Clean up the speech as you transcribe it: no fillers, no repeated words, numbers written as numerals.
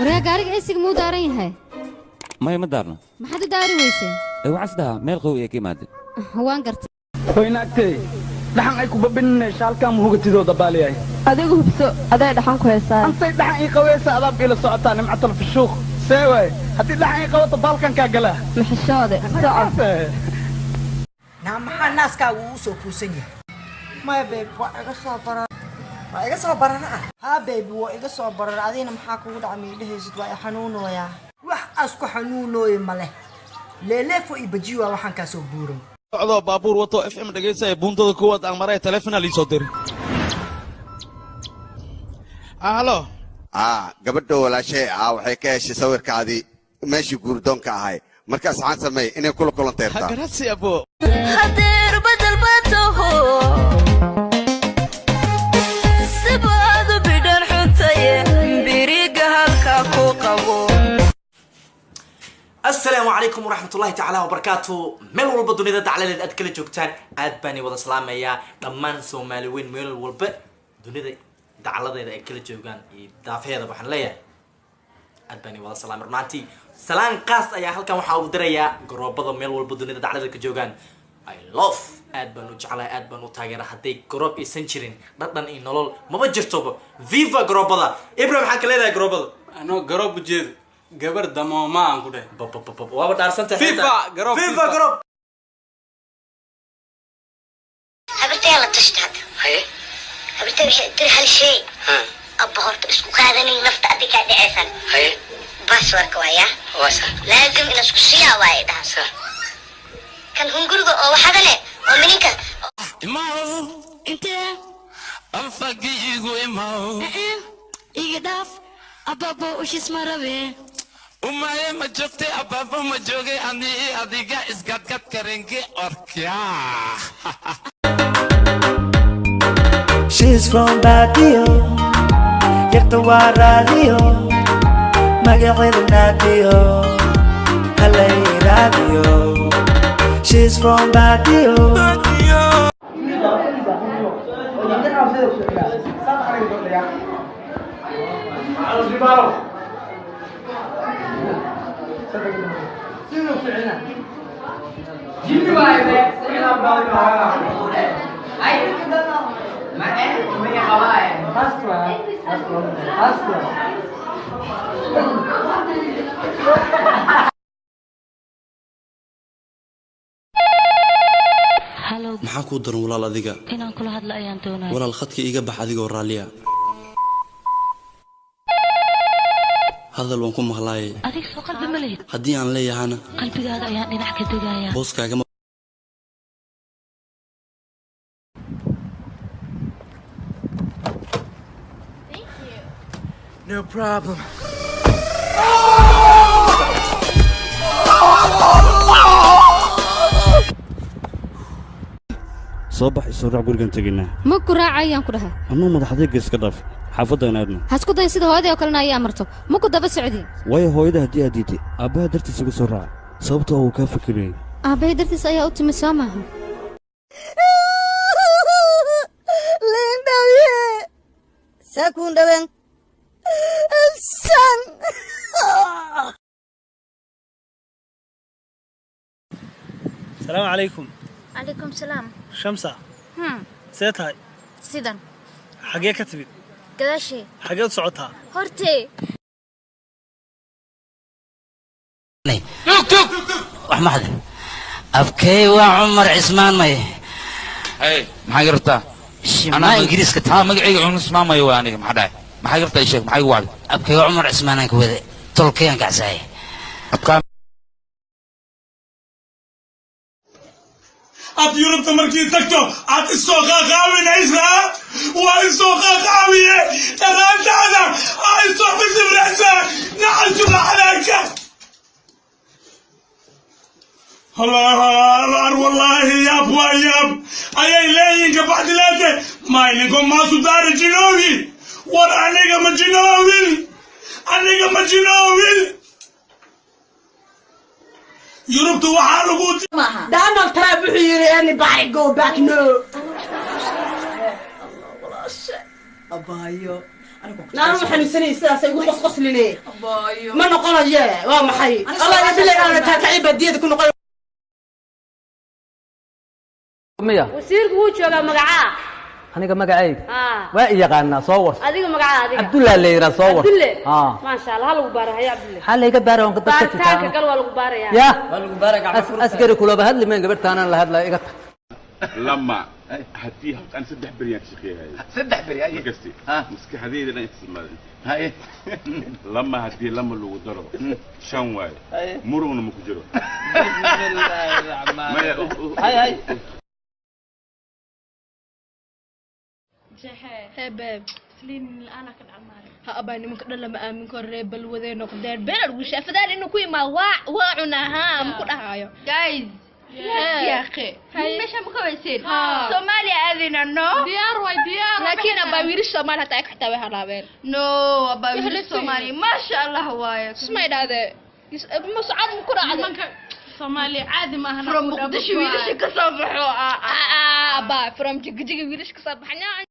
وريا قارق عيسك مو دارين هاي ما يمدارنا ما حد داري ويسه وعسدها ميل قوية كي مادن هو انقرت ويناكتي دحان ay ku babin shaalka muhugtidooda baaliyay adigu hubso aday dhaxan ku heesaan antay dhaxan ay qaweysa adab ila socotaan nimcatul fishuuq seeway hadii dhaxan ay qawato balkan ka gala maxishoode socod maxaa naaskaagu uu soo kuusan yahay maya baby waa iga soo barana haa baby waa iga soo barana adina maxaa kugu dhacay miidhahaysid waa xanuunoyaa wax asku xanuunooye male leeleefo i bajiwa waxaan kaa soo buuray socdo baabuur wato FM dhageysay buundada kuwad aan maray telefoon ali soo diray halo gabadha walaashay waxay ka heshay sawirkaadii meeshii guurdoonka ahay markaas waxaan sameeyay inay kula kulanteertaa garasi abo hadeer badal bataho sibaadu bidhan xuntaye biriga halka ku qabo السلام عليكم ورحمة الله تعالى وبركاته ميل والبا دونيدا دعلاليد اد كلا جوجتان اد باني ودا سلاميا دمان سوماليوين ميل والبا دونيدا دعلاديدا ay kala joogan iyo daafeeda waxaan leeyahay اد باني wada salaam runtii salaan qaas ayaa halkan waxa uu dirayaa garoobada meel walba dunida daclada ka joogan I love اد baan u jeclahay اد baan u taageeraa haday garoob aysan jirin dhadhan iyo nolol maba jirtoba viva garoobada ibrahim waxa kale leeyahay garoobada ano garoob jeed gabar damooma aan ku dhahay waa dhaarsantahay FIFA garob habirtay la tashtaad habirtay wixii dir hal shay abba horta isku qaadanay nafta adiga dhicaysan baswarka waaya laazim in isku siyaa waay dhaasa kan hunguriga oo waxadane oo mininka imaaw intee anfagiigu imaaw iga dhaaf ababo ushis marabe umaye ma joogtay ababo ma joogay adiga isgadgad karenke orkya She's from Baguio Yaktawa Radio Magaling Radio Halay Radio She's from Baguio maxaa ku daran walaal adiga inaan kula hadla ayaan doonayaa walaal khadka iga bax adigoo raaliya hadal waan ku maqlaayay adig soo qalbi ma lehid haddii aan leeyahana qalbigaaga ayaan dhinac ka degayaa booskaaga No problem. صباح السرعة قرقن تجينا ما كراع أيام كلها أنا ما ضحيت جس كذا حافظنا أدنى هسكت يصير هذا وكلنا أيام مرته ما كنت بس سعودي ويا هو إذا هدي هديتي أبى درت سوق سرعة صوبته هو كافكرين أبى درت سيا أوتي مسامح لين داويه سكون دوين السن السلام عليكم عليكم السلام شمسة سيت هاي سيدان حاجة كتبت قداشي حاجة صعوتها هرتي توك وحمد أبكي وعمر عثمان ماي هاي ما قرطة أنا إنجليز كتاب ما قاعد يقول اسمه ما يواني ما حدا ما قرطة يا شيخ ما يوالي أبكي وعمر عثمان أنا كوذي تركيا كعساي أبكي أب يوروب تمركي تكتو أب السوق قاوي نعيشها والسوق قاوي تمام هذا السوق بسمرسة نعيش عليك والله يا بوايب أي لين بعد لا ما يلقون ما صدار جنوبي ورا أنا ما جنوبي أنا ما جنوبي يوروب تو حالو Donald Trump here anybody go back no Abayo نعم حنسني ساسا يقول قص لي ما نقول يا ما حي الله يبلي انا تعيب بديد كل نقول ميا wasiirku wuu joogaa magacaa aniga magacayga waa yaqaana soo war adiga magacaa adiga Abdullah leeyra soo war ma sha Allah lagu baarahay Abdullah xalay ka baaroon ka dadka taanka gal waa lagu baaraya ya waa lagu baaraya askari kula bahad liman gabartaana la hadla iga tag lama hadii aan 3 بريان shaqeeyay 3 بريان qasti maskaxdayda la isticmaalay hay lama hadii lama lagu daro shan waay murugna ma ku jiro bismillahir rahmanir rahim hay Hey babe, Celine أنا كن عماري. هأباني ممكن لما آمن كوري بالوذين وقدر بين الوشة فدار إنه كوي ما واعنا ها ممكن هايو. Guys. يا أخي. مش هم كويسين. سوماليا أذينا no. ديار. لكن أبا ويرش سومالي هتاك حتى وهرابين. No أبا ويرش سومالي ما شاء الله هواية. اسمعي هذا. مساعد ممكن عادي. Somali عادي ما هنا. From مقدش ويرش كسبحوا. أبا from جيجي ويرش كسبحنا.